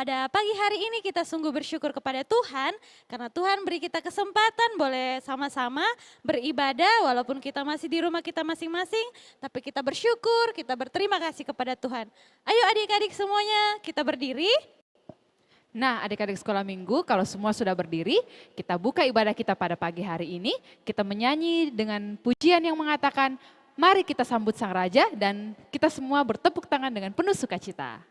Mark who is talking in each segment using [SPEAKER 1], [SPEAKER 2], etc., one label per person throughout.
[SPEAKER 1] Pada pagi hari ini kita sungguh bersyukur kepada Tuhan karena Tuhan beri kita kesempatan boleh sama-sama beribadah walaupun kita masih di rumah kita masing-masing, tapi kita bersyukur, kita berterima kasih kepada Tuhan. Ayo adik-adik semuanya kita berdiri.
[SPEAKER 2] Nah, adik-adik sekolah minggu, kalau semua sudah berdiri, kita buka ibadah kita pada pagi hari ini. Kita menyanyi dengan pujian yang mengatakan, mari kita sambut Sang Raja, dan kita semua bertepuk tangan dengan penuh sukacita.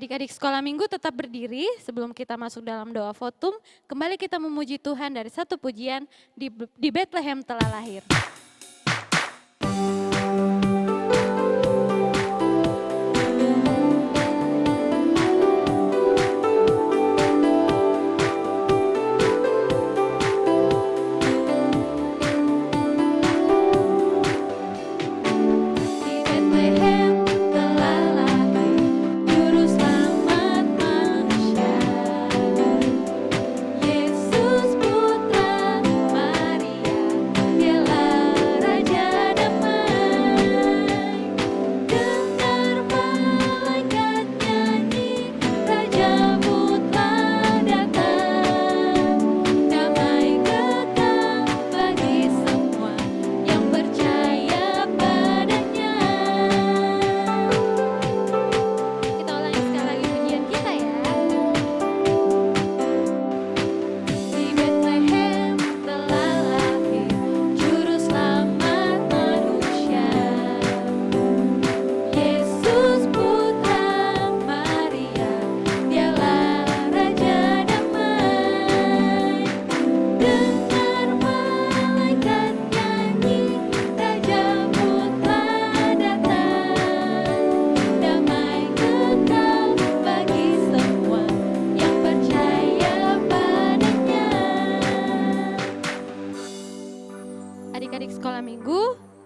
[SPEAKER 1] Adik-adik sekolah minggu tetap berdiri sebelum kita masuk dalam doa votum. Kembali kita memuji Tuhan dari satu pujian di Bethlehem telah lahir.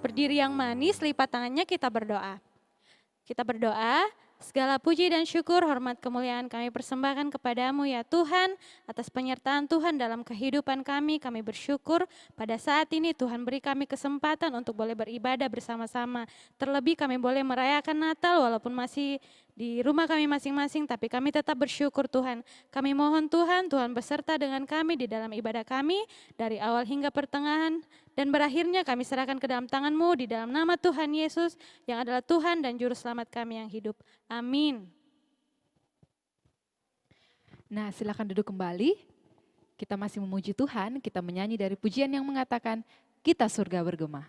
[SPEAKER 1] Berdiri yang manis, lipat tangannya, kita berdoa. Kita berdoa, segala puji dan syukur, hormat kemuliaan kami persembahkan kepadamu ya Tuhan, atas penyertaan Tuhan dalam kehidupan kami bersyukur pada saat ini Tuhan beri kami kesempatan untuk boleh beribadah bersama-sama. Terlebih kami boleh merayakan Natal walaupun masih di rumah kami masing-masing, tapi kami tetap bersyukur Tuhan. Kami mohon Tuhan beserta dengan kami di dalam ibadah kami, dari awal hingga pertengahan, dan berakhirnya kami serahkan ke dalam tangan-Mu di dalam nama Tuhan Yesus yang adalah Tuhan dan Juru Selamat kami yang hidup. Amin.
[SPEAKER 2] Nah, silakan duduk kembali. Kita masih memuji Tuhan, kita menyanyi dari pujian yang mengatakan, kita surga bergema.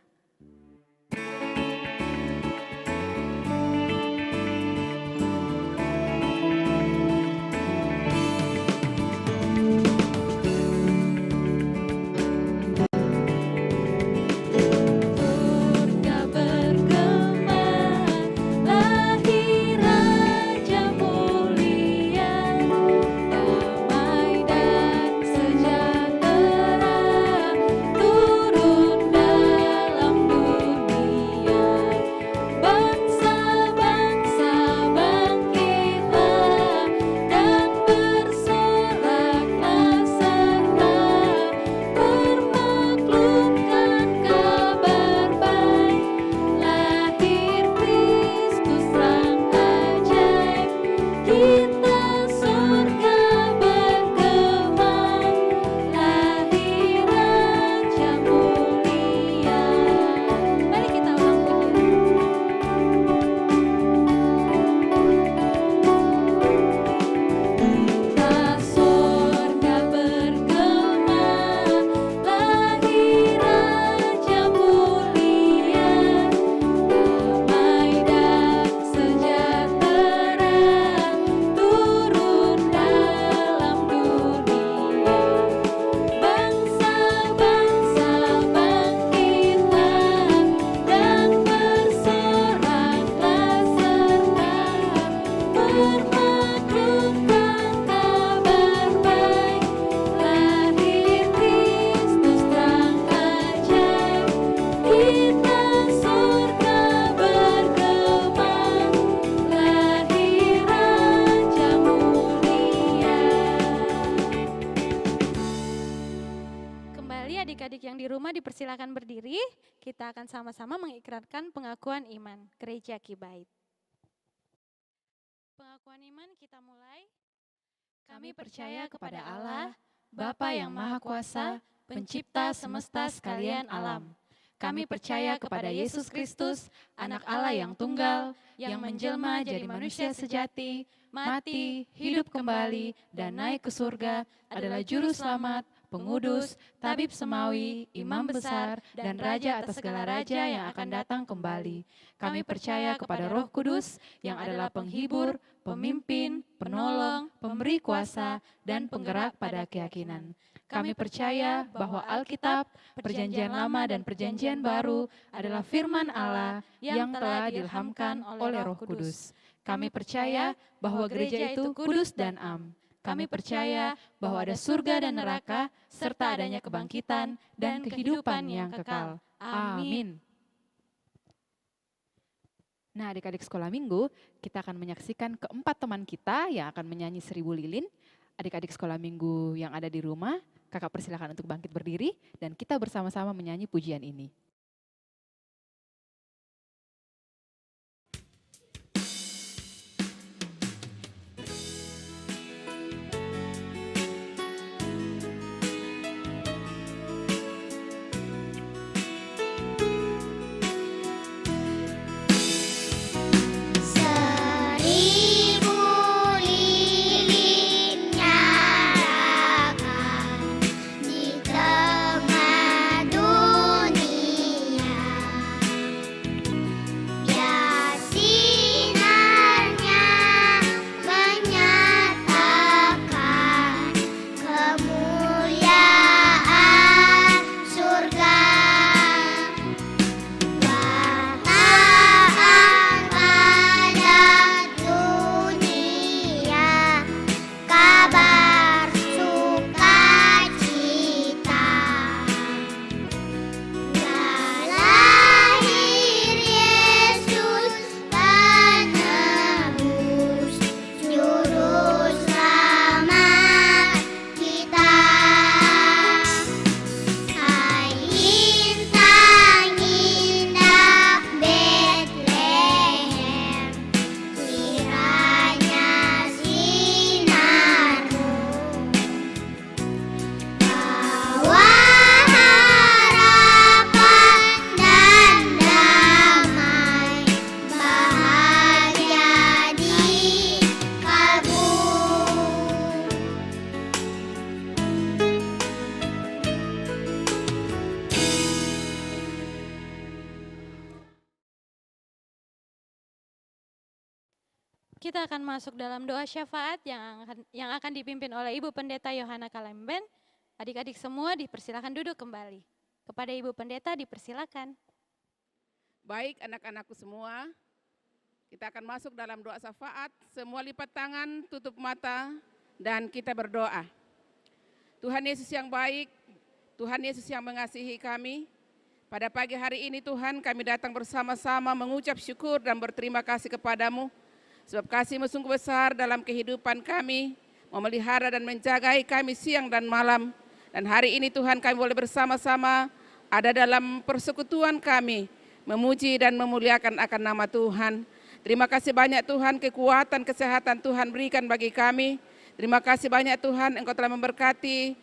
[SPEAKER 1] Dipersilakan berdiri, kita akan sama-sama mengikrarkan pengakuan iman Gereja Kibait. Pengakuan iman kita mulai. Kami percaya kepada Allah, Bapa yang Maha Kuasa, Pencipta semesta sekalian alam. Kami percaya kepada Yesus Kristus, Anak Allah yang tunggal, yang menjelma jadi manusia sejati, mati, hidup kembali, dan naik ke surga, adalah Juru Selamat, Pengudus, Tabib Semawi, Imam Besar, dan Raja atas segala raja yang akan datang kembali. Kami percaya kepada Roh Kudus yang adalah penghibur, pemimpin, penolong, pemberi kuasa, dan penggerak pada keyakinan. Kami percaya bahwa Alkitab, Perjanjian Lama dan Perjanjian Baru adalah firman Allah yang telah diilhamkan oleh Roh Kudus. Kami percaya bahwa gereja itu kudus dan am. Kami percaya bahwa ada surga dan neraka, serta adanya kebangkitan dan kehidupan yang kekal. Amin.
[SPEAKER 2] Nah, adik-adik sekolah minggu, kita akan menyaksikan keempat teman kita yang akan menyanyi 1000 lilin. Adik-adik sekolah minggu yang ada di rumah, kakak persilakan untuk bangkit berdiri dan kita bersama-sama menyanyi pujian ini.
[SPEAKER 3] Di tengah dunia
[SPEAKER 1] Kita akan masuk dalam doa syafaat yang akan dipimpin oleh Ibu Pendeta Yohana Kalemben. Adik-adik semua dipersilakan duduk kembali. Kepada Ibu Pendeta dipersilakan.
[SPEAKER 3] Baik anak-anakku semua, kita akan masuk dalam doa syafaat. Semua lipat tangan, tutup mata, dan kita berdoa. Tuhan Yesus yang baik, Tuhan Yesus yang mengasihi kami, pada pagi hari ini Tuhan kami datang bersama-sama mengucap syukur dan berterima kasih kepadamu, sebab kasih-Mu sungguh besar dalam kehidupan kami, memelihara dan menjagai kami siang dan malam. Dan hari ini Tuhan kami boleh bersama-sama ada dalam persekutuan kami, memuji dan memuliakan akan nama Tuhan. Terima kasih banyak Tuhan, kekuatan, kesehatan Tuhan berikan bagi kami. Terima kasih banyak Tuhan, Engkau telah memberkati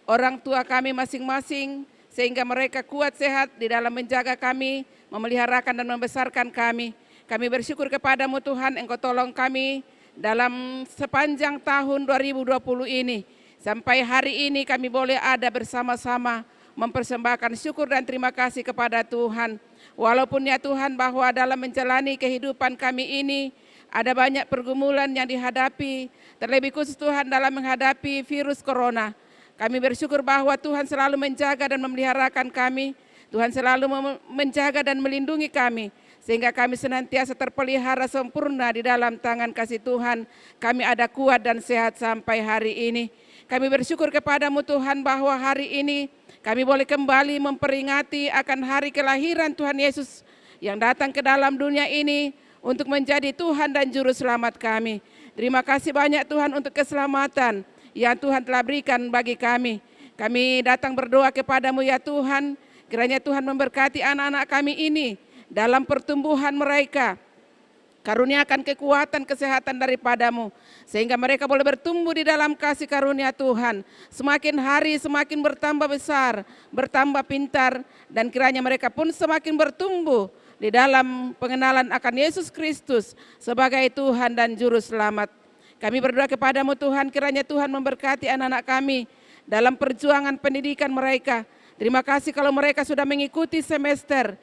[SPEAKER 3] orang tua kami masing-masing, sehingga mereka kuat sehat di dalam menjaga kami, memeliharakan dan membesarkan kami. Kami bersyukur kepadamu Tuhan, Engkau tolong kami dalam sepanjang tahun 2020 ini. Sampai hari ini kami boleh ada bersama-sama mempersembahkan syukur dan terima kasih kepada Tuhan. Walaupun ya Tuhan bahwa dalam menjalani kehidupan kami ini ada banyak pergumulan yang dihadapi, terlebih khusus Tuhan dalam menghadapi virus corona. Kami bersyukur bahwa Tuhan selalu menjaga dan memeliharakan kami. Tuhan selalu menjaga dan melindungi kami, sehingga kami senantiasa terpelihara sempurna di dalam tangan kasih Tuhan. Kami ada kuat dan sehat sampai hari ini. Kami bersyukur kepadamu Tuhan bahwa hari ini kami boleh kembali memperingati akan hari kelahiran Tuhan Yesus yang datang ke dalam dunia ini untuk menjadi Tuhan dan Juru Selamat kami. Terima kasih banyak Tuhan untuk keselamatan yang Tuhan telah berikan bagi kami. Kami datang berdoa kepadamu ya Tuhan, kiranya Tuhan memberkati anak-anak kami ini dalam pertumbuhan mereka. Karuniakan kekuatan, kesehatan daripadamu, sehingga mereka boleh bertumbuh di dalam kasih karunia Tuhan. Semakin hari semakin bertambah besar, bertambah pintar, dan kiranya mereka pun semakin bertumbuh di dalam pengenalan akan Yesus Kristus sebagai Tuhan dan Juru Selamat. Kami berdoa kepadamu Tuhan, kiranya Tuhan memberkati anak-anak kami dalam perjuangan pendidikan mereka. Terima kasih kalau mereka sudah mengikuti semester.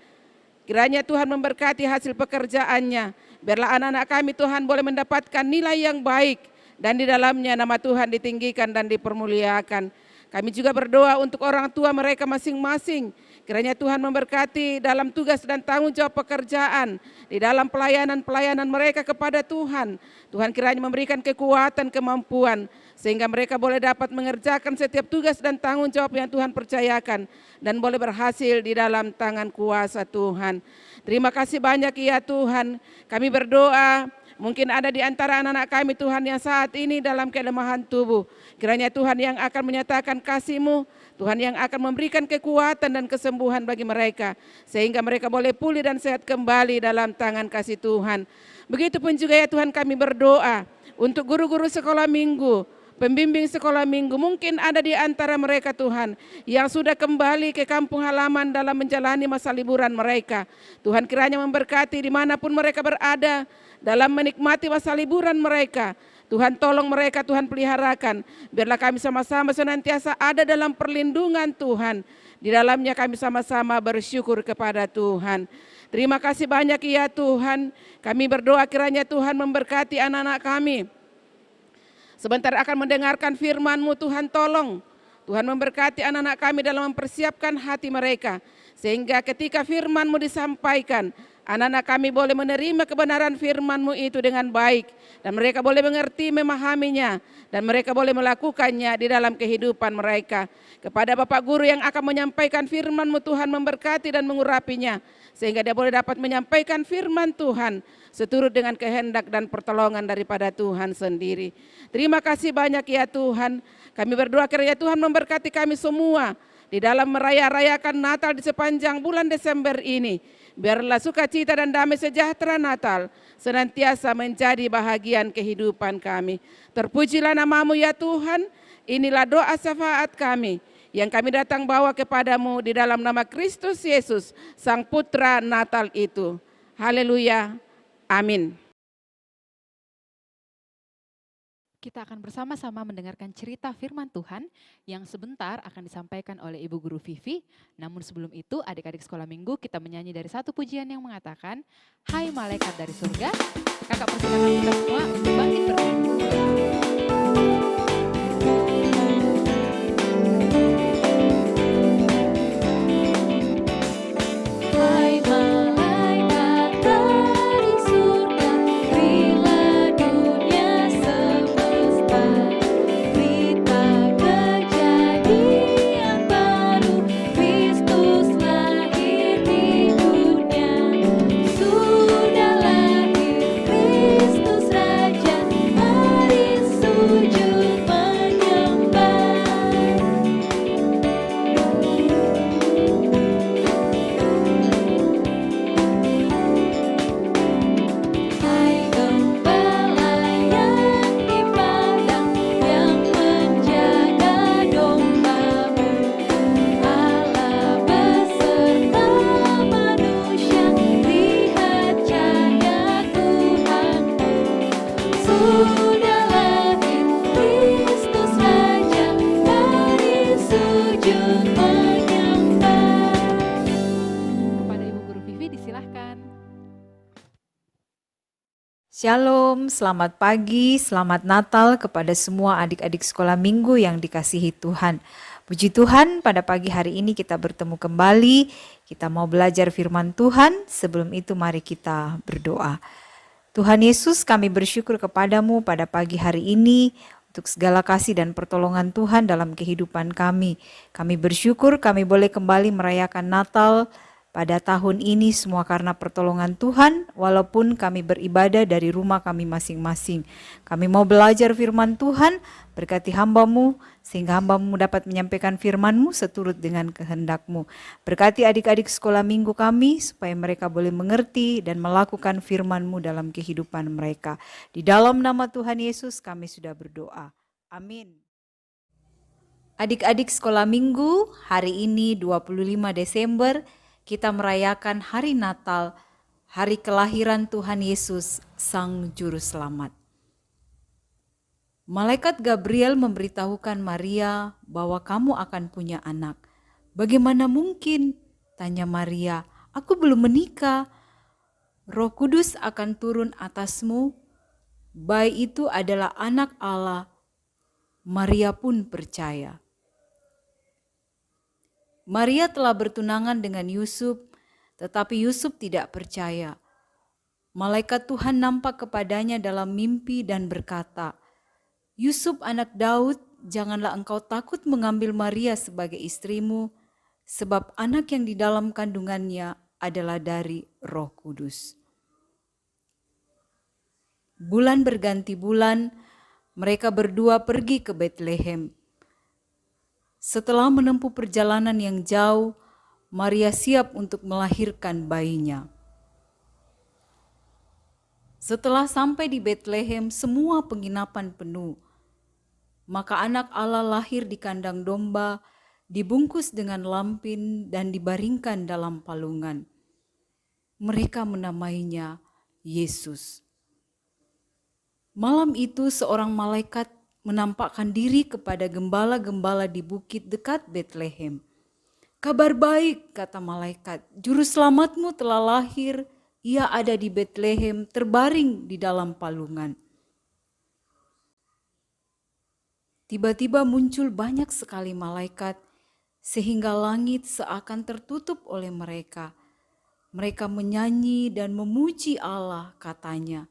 [SPEAKER 3] Kiranya Tuhan memberkati hasil pekerjaannya. Biarlah anak-anak kami Tuhan boleh mendapatkan nilai yang baik, dan di dalamnya nama Tuhan ditinggikan dan dipermuliakan. Kami juga berdoa untuk orang tua mereka masing-masing. Kiranya Tuhan memberkati dalam tugas dan tanggung jawab pekerjaan, di dalam pelayanan-pelayanan mereka kepada Tuhan. Tuhan kiranya memberikan kekuatan, kemampuan, sehingga mereka boleh dapat mengerjakan setiap tugas dan tanggung jawab yang Tuhan percayakan, dan boleh berhasil di dalam tangan kuasa Tuhan. Terima kasih banyak ya Tuhan. Kami berdoa, mungkin ada di antara anak-anak kami Tuhan yang saat ini dalam kelemahan tubuh. Kiranya Tuhan yang akan menyatakan kasih-Mu, Tuhan yang akan memberikan kekuatan dan kesembuhan bagi mereka, sehingga mereka boleh pulih dan sehat kembali dalam tangan kasih Tuhan. Begitupun juga ya Tuhan kami berdoa untuk guru-guru sekolah minggu, pembimbing sekolah minggu, mungkin ada di antara mereka Tuhan yang sudah kembali ke kampung halaman dalam menjalani masa liburan mereka. Tuhan kiranya memberkati dimanapun mereka berada dalam menikmati masa liburan mereka. Tuhan tolong mereka, Tuhan peliharakan. Biarlah kami sama-sama senantiasa ada dalam perlindungan Tuhan. Di dalamnya kami sama-sama bersyukur kepada Tuhan. Terima kasih banyak ya Tuhan. Kami berdoa kiranya Tuhan memberkati anak-anak kami. Sebentar akan mendengarkan firman-Mu Tuhan, tolong. Tuhan memberkati anak-anak kami dalam mempersiapkan hati mereka. Sehingga ketika firman-Mu disampaikan, anak-anak kami boleh menerima kebenaran firman-Mu itu dengan baik. Dan mereka boleh mengerti, memahaminya. Dan mereka boleh melakukannya di dalam kehidupan mereka. Kepada Bapak Guru yang akan menyampaikan firman-Mu Tuhan, memberkati dan mengurapinya. Sehingga dia boleh dapat menyampaikan firman Tuhan seturut dengan kehendak dan pertolongan daripada Tuhan sendiri. Terima kasih banyak ya Tuhan. Kami berdoa kiranya Tuhan memberkati kami semua di dalam meraya-rayakan Natal di sepanjang bulan Desember ini. Biarlah sukacita dan damai sejahtera Natal senantiasa menjadi bahagian kehidupan kami. Terpujilah nama-Mu ya Tuhan. Inilah doa syafaat kami yang kami datang bawa kepadamu di dalam nama Kristus Yesus, Sang Putra Natal itu. Haleluya, amin.
[SPEAKER 2] Kita akan bersama-sama mendengarkan cerita firman Tuhan yang sebentar akan disampaikan oleh Ibu Guru Vivi. Namun sebelum itu, adik-adik sekolah minggu kita menyanyi dari satu pujian yang mengatakan, Hai malaikat dari surga. Kakak persilakan kita semua untuk bangkit berdiri.
[SPEAKER 1] Hai malaikat dari surga, berilah dunia semesta berita kejadian baru, Kristus lahir di dunia. Sudah lahir Kristus Raja, mari sujud menyembah. Hai gembala yang di padang, yang menjaga domba-Mu, Allah beserta manusia, lihat cahaya Tuhan-Mu. Sudah lahir Kristus Raja, mari sujud menyembah.
[SPEAKER 2] Kepada Ibu Guru Vivi disilahkan.
[SPEAKER 4] Shalom, selamat pagi, selamat Natal kepada semua adik-adik sekolah minggu yang dikasihi Tuhan. Puji Tuhan, pada pagi hari ini kita bertemu kembali, kita mau belajar firman Tuhan. Sebelum itu mari kita berdoa. Tuhan Yesus, kami bersyukur kepadamu pada pagi hari ini untuk segala kasih dan pertolongan Tuhan dalam kehidupan kami. Kami bersyukur kami boleh kembali merayakan Natal pada tahun ini semua karena pertolongan Tuhan, walaupun kami beribadah dari rumah kami masing-masing. Kami mau belajar firman Tuhan, berkati hamba-Mu, sehingga hamba-Mu dapat menyampaikan firman-Mu seturut dengan kehendak-Mu. Berkati adik-adik sekolah minggu kami, supaya mereka boleh mengerti dan melakukan firman-Mu dalam kehidupan mereka. Di dalam nama Tuhan Yesus kami sudah berdoa. Amin. Adik-adik sekolah minggu, hari ini 25 Desember, kita merayakan hari Natal, hari kelahiran Tuhan Yesus, Sang Juru Selamat. Malaikat Gabriel memberitahukan Maria bahwa kamu akan punya anak. Bagaimana mungkin? Tanya Maria, aku belum menikah. Roh Kudus akan turun atasmu, bayi itu adalah anak Allah. Maria pun percaya. Maria telah bertunangan dengan Yusuf, tetapi Yusuf tidak percaya. Malaikat Tuhan nampak kepadanya dalam mimpi dan berkata, Yusuf anak Daud, janganlah engkau takut mengambil Maria sebagai istrimu, sebab anak yang di dalam kandungannya adalah dari Roh Kudus. Bulan berganti bulan, mereka berdua pergi ke Betlehem. Setelah menempuh perjalanan yang jauh, Maria siap untuk melahirkan bayinya. Setelah sampai di Betlehem, semua penginapan penuh. Maka anak Allah lahir di kandang domba, dibungkus dengan lampin dan dibaringkan dalam palungan. Mereka menamainya Yesus. Malam itu seorang malaikat menampakkan diri kepada gembala-gembala di bukit dekat Betlehem. Kabar baik, kata malaikat, juru selamatmu telah lahir, ia ada di Betlehem terbaring di dalam palungan. Tiba-tiba muncul banyak sekali malaikat, sehingga langit seakan tertutup oleh mereka. Mereka menyanyi dan memuji Allah, katanya.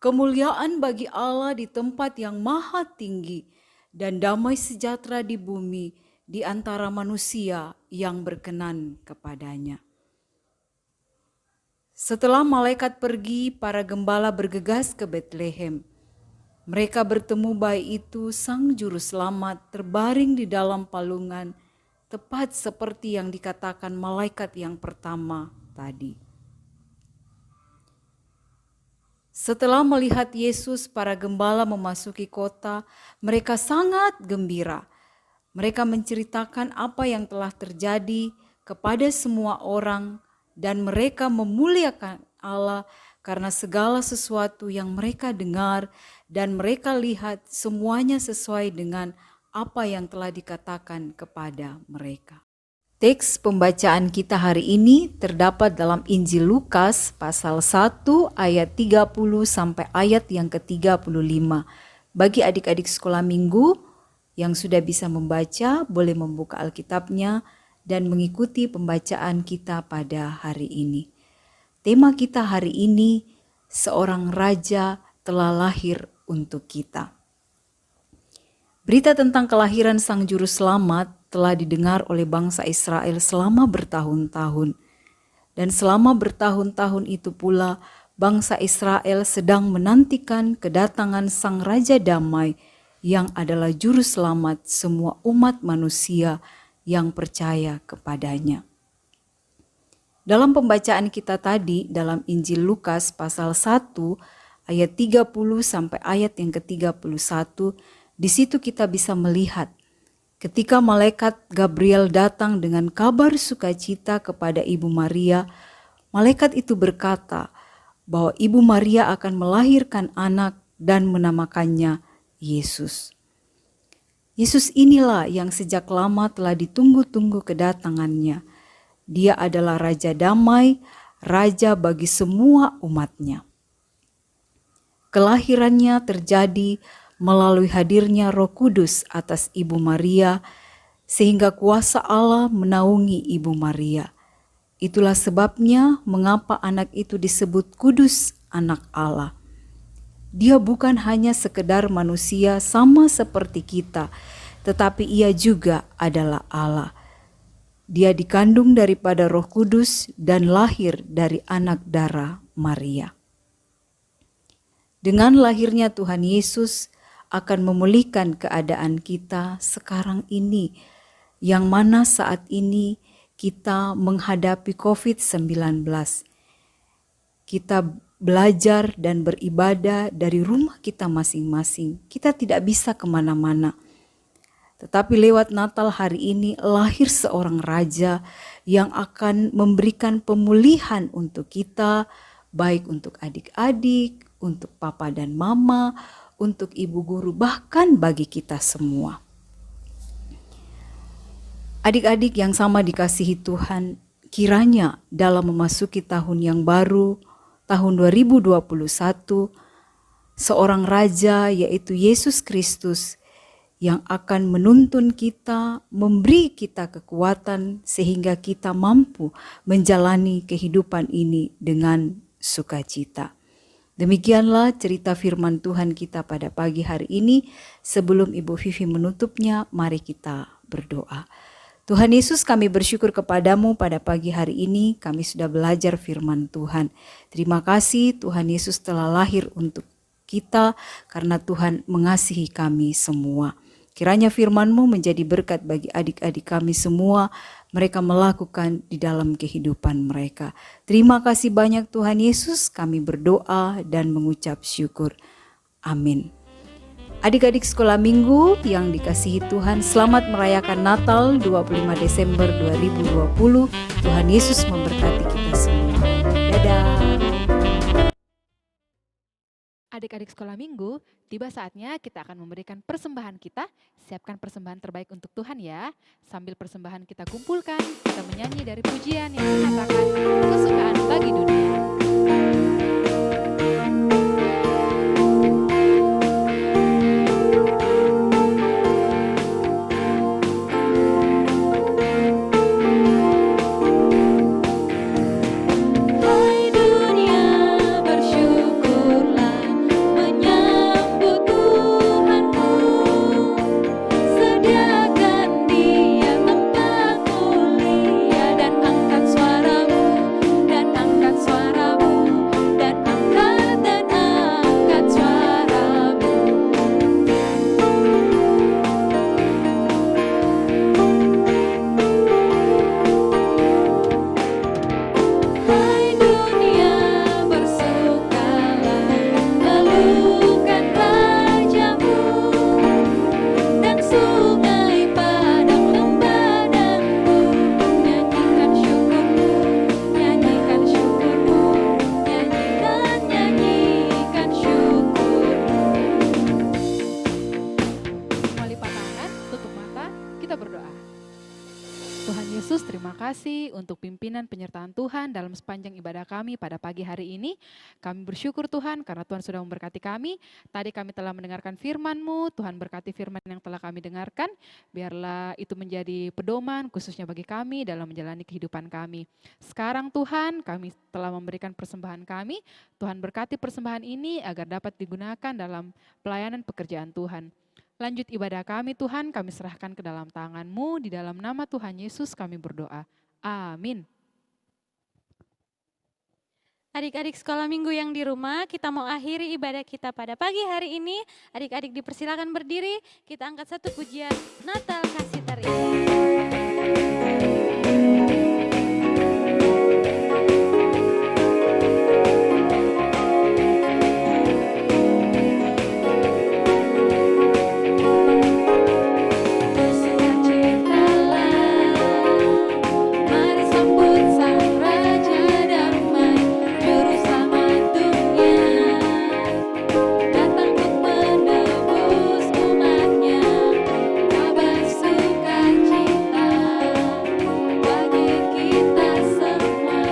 [SPEAKER 4] Kemuliaan bagi Allah di tempat yang maha tinggi dan damai sejahtera di bumi di antara manusia yang berkenan kepadanya. Setelah malaikat pergi, para gembala bergegas ke Betlehem. Mereka bertemu bayi itu, Sang Juru Selamat, terbaring di dalam palungan, tepat seperti yang dikatakan malaikat yang pertama tadi. Setelah melihat Yesus, para gembala memasuki kota, mereka sangat gembira. Mereka menceritakan apa yang telah terjadi kepada semua orang dan mereka memuliakan Allah karena segala sesuatu yang mereka dengar dan mereka lihat semuanya sesuai dengan apa yang telah dikatakan kepada mereka. Teks pembacaan kita hari ini terdapat dalam Injil Lukas pasal 1 ayat 30 sampai ayat yang ke-35. Bagi adik-adik sekolah minggu yang sudah bisa membaca, boleh membuka Alkitabnya dan mengikuti pembacaan kita pada hari ini. Tema kita hari ini, seorang raja telah lahir untuk kita. Berita tentang kelahiran Sang Juru Selamat telah didengar oleh bangsa Israel selama bertahun-tahun. Dan selama bertahun-tahun itu pula, bangsa Israel sedang menantikan kedatangan Sang Raja Damai yang adalah Juru Selamat semua umat manusia yang percaya kepadanya. Dalam pembacaan kita tadi dalam Injil Lukas pasal 1 ayat 30 sampai ayat yang ke-31, di situ kita bisa melihat ketika malaikat Gabriel datang dengan kabar sukacita kepada Ibu Maria, malaikat itu berkata bahwa Ibu Maria akan melahirkan anak dan menamakannya Yesus. Yesus inilah yang sejak lama telah ditunggu-tunggu kedatangannya. Dia adalah Raja Damai, Raja bagi semua umatnya. Kelahirannya terjadi melalui hadirnya Roh Kudus atas Ibu Maria, sehingga kuasa Allah menaungi Ibu Maria. Itulah sebabnya mengapa anak itu disebut kudus, anak Allah. Dia bukan hanya sekedar manusia sama seperti kita, tetapi ia juga adalah Allah. Dia dikandung daripada Roh Kudus dan lahir dari anak darah Maria. Dengan lahirnya Tuhan Yesus akan memulihkan keadaan kita sekarang ini, yang mana saat ini kita menghadapi COVID-19. Kita belajar dan beribadah dari rumah kita masing-masing. Kita tidak bisa kemana-mana. Tetapi lewat Natal hari ini lahir seorang raja yang akan memberikan pemulihan untuk kita, baik untuk adik-adik, untuk papa dan mama, untuk ibu guru, bahkan bagi kita semua. Adik-adik yang sama dikasihi Tuhan, kiranya dalam memasuki tahun yang baru, tahun 2021, seorang raja yaitu Yesus Kristus yang akan menuntun kita, memberi kita kekuatan sehingga kita mampu menjalani kehidupan ini dengan sukacita. Demikianlah cerita firman Tuhan kita pada pagi hari ini. Sebelum Ibu Vivi menutupnya, mari kita berdoa. Tuhan Yesus, kami bersyukur kepadamu pada pagi hari ini. Kami sudah belajar firman Tuhan. Terima kasih Tuhan Yesus telah lahir untuk kita karena Tuhan mengasihi kami semua. Kiranya firman-Mu menjadi berkat bagi adik-adik kami semua, mereka melakukan di dalam kehidupan mereka. Terima kasih banyak Tuhan Yesus, kami berdoa dan mengucap syukur. Amin. Adik-adik sekolah minggu yang dikasihi Tuhan, selamat merayakan Natal 25 Desember 2020. Tuhan Yesus memberkati kita semua. Dadah.
[SPEAKER 2] Adik-adik sekolah minggu, tiba saatnya kita akan memberikan persembahan kita. Siapkan persembahan terbaik untuk Tuhan ya. Sambil persembahan kita kumpulkan, kita menyanyi dari pujian yang mengatakan kesukaan bagi dunia.
[SPEAKER 1] Sediakan dia tempat mulia dan angkat suaramu dan angkat
[SPEAKER 2] kasih untuk pimpinan penyertaan Tuhan dalam sepanjang ibadah kami pada pagi hari ini. Kami bersyukur Tuhan karena Tuhan sudah memberkati kami. Tadi kami telah mendengarkan firman-Mu, Tuhan berkati firman yang telah kami dengarkan. Biarlah itu menjadi pedoman khususnya bagi kami dalam menjalani kehidupan kami. Sekarang Tuhan, kami telah memberikan persembahan kami. Tuhan berkati persembahan ini agar dapat digunakan dalam pelayanan pekerjaan Tuhan. Lanjut ibadah kami Tuhan, kami serahkan ke dalam tangan-Mu, di dalam nama Tuhan Yesus kami berdoa. Amin.
[SPEAKER 1] Adik-adik sekolah minggu yang di rumah, kita mau akhiri ibadah kita pada pagi hari ini. Adik-adik dipersilakan berdiri, kita angkat satu pujian Natal Kasih Terindah. Mari sambut Sang Raja Damai, Juru Selamat dunia, datang untuk menebus umatnya. Kabar sukacita bagi kita semua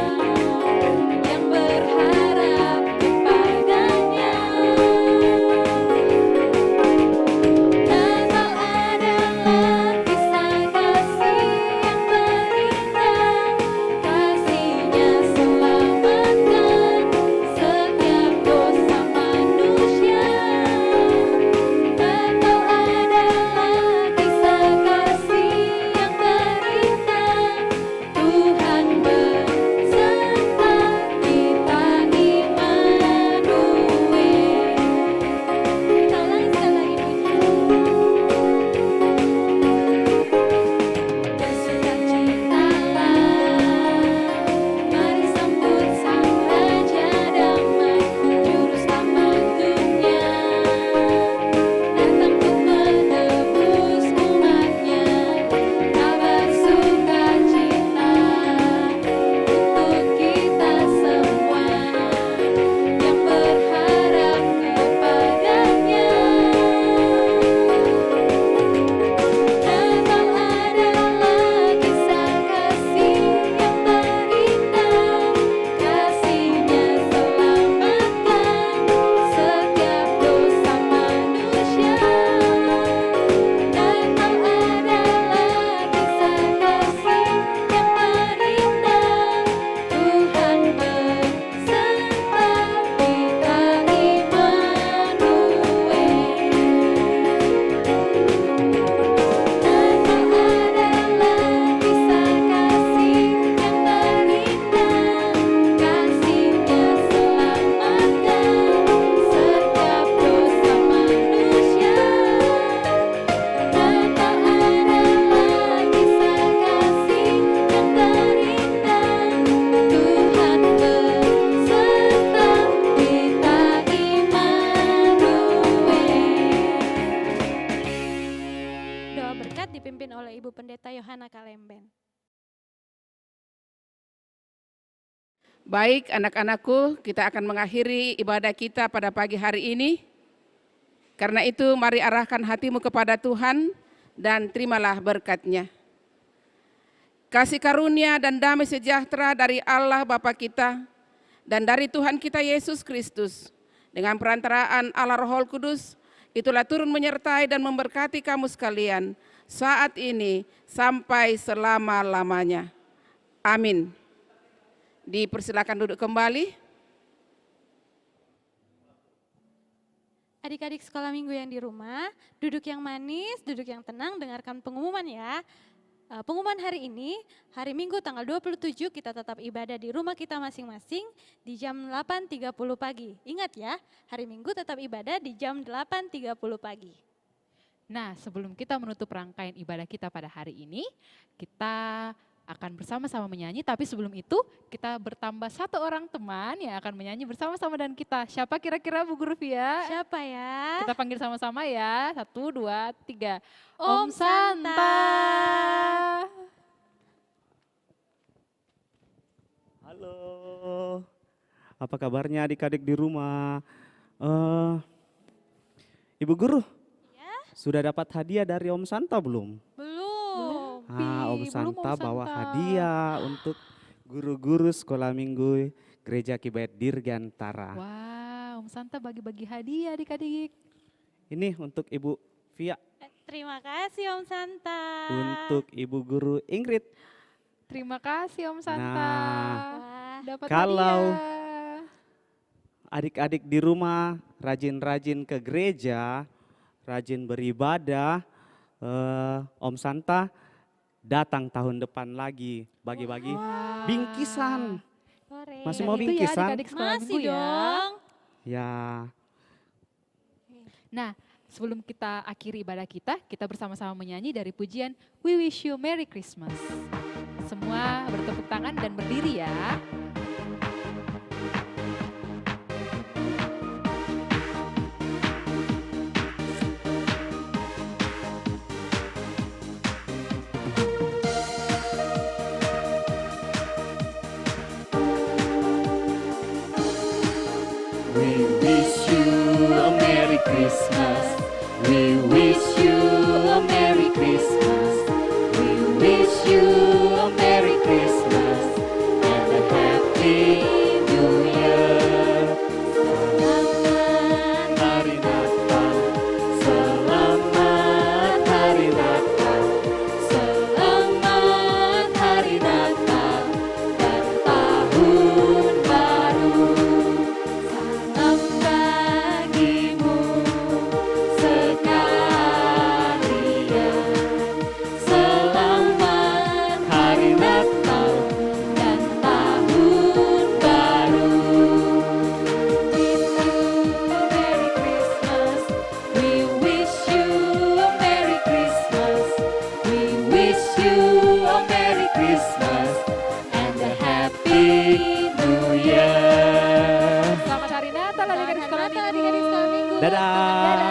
[SPEAKER 1] yang berharap kepadanya. Natal adalah kisah kasih yang terindah, kasihnya selamatkan setiap dosa manusia. Natal adalah kisah kasih yang terindah, Tuhan beserta kita Immanuel. Kita ulangi sekali lagi pujian. Bersukacitalah, mari sambut Sang Raja Damai, Juru Selamat dunia, datang untuk menebus umatnya. Kabar sukacita untuk kita semua yang berharap kepadanya. Natal adalah kisah kasih yang terindah, kasihnya selamatkan setiap dosa manusia. Natal adalah kisah kasih yang terindah, Tuhan beserta kita Immanuel. Natal adalah kisah kasih yang terindah, kasihnya selamatkan setiap dosa manusia. Natal adalah kisah kasih yang terindah, Tuhan beserta kita Immanuel. Doa berkat dipimpin oleh Ibu Pendeta Yohana Kalemben.
[SPEAKER 3] Baik anak-anakku, kita akan mengakhiri ibadah kita pada pagi hari ini. Karena itu mari arahkan hatimu kepada Tuhan dan terimalah berkat-Nya. Kasih karunia dan damai sejahtera dari Allah Bapa kita dan dari Tuhan kita Yesus Kristus dengan perantaraan Allah Roh Kudus, itulah turun menyertai dan memberkati kamu sekalian saat ini sampai selama-lamanya. Amin. Dipersilakan duduk kembali.
[SPEAKER 1] Adik-adik sekolah minggu yang di rumah, duduk yang manis, duduk yang tenang, dengarkan pengumuman ya. Pengumuman hari ini, hari Minggu tanggal 27 kita tetap ibadah di rumah kita masing-masing di jam 8.30 pagi. Ingat ya, hari Minggu tetap ibadah di jam 8.30 pagi.
[SPEAKER 2] Nah, sebelum kita menutup rangkaian ibadah kita pada hari ini, kita akan bersama-sama menyanyi, tapi sebelum itu kita bertambah satu orang teman yang akan menyanyi bersama-sama dengan kita. Siapa kira-kira Bu Guru Via?
[SPEAKER 1] Siapa ya?
[SPEAKER 2] Kita panggil sama-sama ya, 1, 2, 3.
[SPEAKER 1] Om Santa.
[SPEAKER 5] Halo, apa kabarnya adik-adik di rumah? Ibu Guru,
[SPEAKER 1] Ya?
[SPEAKER 5] sudah dapat hadiah dari Om Santa belum?
[SPEAKER 1] Belum.
[SPEAKER 2] belum
[SPEAKER 5] Om
[SPEAKER 2] Om
[SPEAKER 5] Santa bawa
[SPEAKER 2] Santa.
[SPEAKER 5] hadiah untuk guru-guru sekolah minggu Gereja Kibait Dirgantara.
[SPEAKER 2] Wah, Om Santa bagi-bagi hadiah adik-adik.
[SPEAKER 5] Ini untuk Ibu Via,
[SPEAKER 1] Terima kasih Om Santa.
[SPEAKER 5] untuk Ibu Guru Ingrid.
[SPEAKER 2] Terima kasih Om Santa.
[SPEAKER 1] Wah,
[SPEAKER 2] Dapat
[SPEAKER 5] kalau
[SPEAKER 2] hadiah.
[SPEAKER 5] adik-adik di rumah rajin-rajin ke gereja, rajin beribadah, Om Santa datang tahun depan lagi bagi-bagi
[SPEAKER 2] Wah.
[SPEAKER 5] bingkisan.
[SPEAKER 1] sore.
[SPEAKER 5] Masih
[SPEAKER 2] Dan
[SPEAKER 5] mau
[SPEAKER 2] itu
[SPEAKER 5] bingkisan?
[SPEAKER 2] ya adik-adik sekolah
[SPEAKER 1] Masih
[SPEAKER 2] minggu ya.
[SPEAKER 1] dong.
[SPEAKER 5] Ya,
[SPEAKER 2] Nah, sebelum kita akhiri ibadah kita bersama-sama menyanyi dari pujian We Wish You Merry Christmas. Semua bertepuk tangan dan berdiri ya.
[SPEAKER 5] we wish you a Merry Christmas. We wish you a Merry Christmas. We wish you a Merry Christmas and a Happy New Year. Selamat Hari Natal, selamat Hari Natal, selamat Hari Natal dan Tahun Baru. Salam bagimu sekalian. Selamat Hari Natal dan Tahun Baru. Merry Christmas. We wish you a Merry Christmas. We wish you a Merry Christmas and a Happy New Year.
[SPEAKER 2] Selamat Hari Natal adik-adik sekolah
[SPEAKER 1] Natal,
[SPEAKER 2] minggu.
[SPEAKER 1] adik-adik sekolah minggu.
[SPEAKER 5] Dadah.
[SPEAKER 1] Dadah.